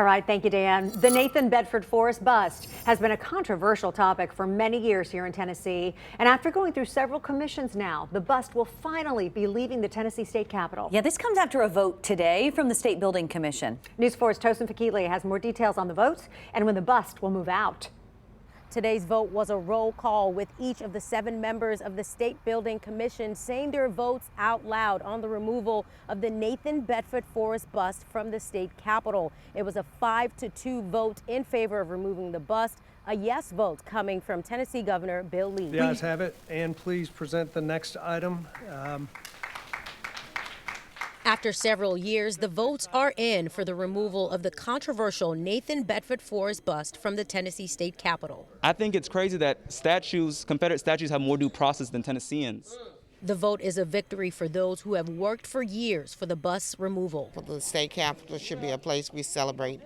All right, thank you, Dan. The Nathan Bedford Forrest bust has been a controversial topic for many years here in Tennessee. And after going through several commissions now, the bust will finally be leaving the Tennessee State Capitol. Yeah, this comes after a vote today from the State Building Commission. News 4's Tosin Fakile has more details on the votes and when the bust will move out. Today's vote was a roll call with each of the 7 members of the State Building Commission saying their votes out loud on the removal of the Nathan Bedford Forrest bust from the state capitol. It was a 5-2 vote in favor of removing the bust, a yes vote coming from Tennessee Governor Bill Lee. The ayes have it, and please present the next item. After several years, the votes are in for the removal of the controversial Nathan Bedford Forrest bust from the Tennessee State Capitol. I think it's crazy that Confederate statues have more due process than Tennesseans. The vote is a victory for those who have worked for years for the bust's removal. The state capitol should be a place we celebrate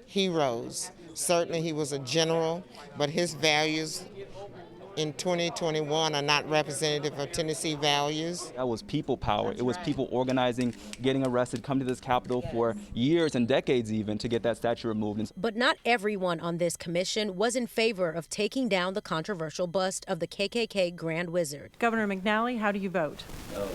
heroes. Certainly he was a general, but his values in 2021 are not representative of Tennessee values. That was people power. It was people organizing, getting arrested, come to this Capitol for years and decades even to get that statue removed. But not everyone on this commission was in favor of taking down the controversial bust of the KKK Grand Wizard. Governor McNally, how do you vote? No.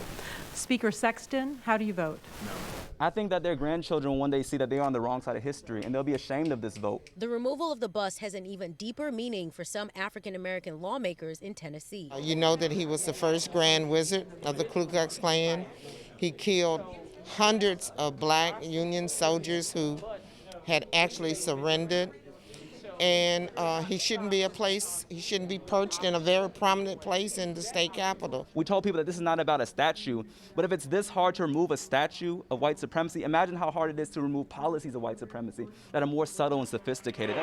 Speaker Sexton, how do you vote? No. I think that their grandchildren will one day see that they are on the wrong side of history and they'll be ashamed of this vote. The removal of the bust has an even deeper meaning for some African-American lawmakers in Tennessee. You know that he was the first Grand Wizard of the Ku Klux Klan. He killed hundreds of black Union soldiers who had actually surrendered. And he shouldn't be perched in a very prominent place in the state capitol. We told people that this is not about a statue, but if it's this hard to remove a statue of white supremacy, imagine how hard it is to remove policies of white supremacy that are more subtle and sophisticated.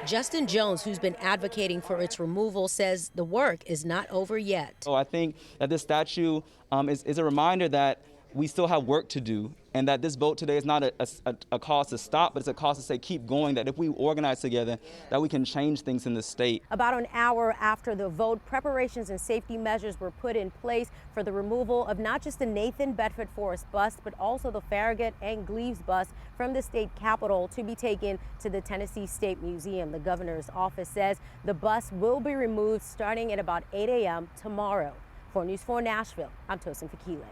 Justin Jones, who's been advocating for its removal, says the work is not over yet. So I think that this statue is a reminder that we still have work to do, and that this vote today is not a cause to stop, but it's a cause to say keep going, that if we organize together, that we can change things in the state. About an hour after the vote, preparations and safety measures were put in place for the removal of not just the Nathan Bedford Forrest bust, but also the Farragut and Gleaves bust from the state capitol to be taken to the Tennessee State Museum. The governor's office says the bust will be removed starting at about 8 a.m. tomorrow. For News 4 Nashville, I'm Tosin Fakile.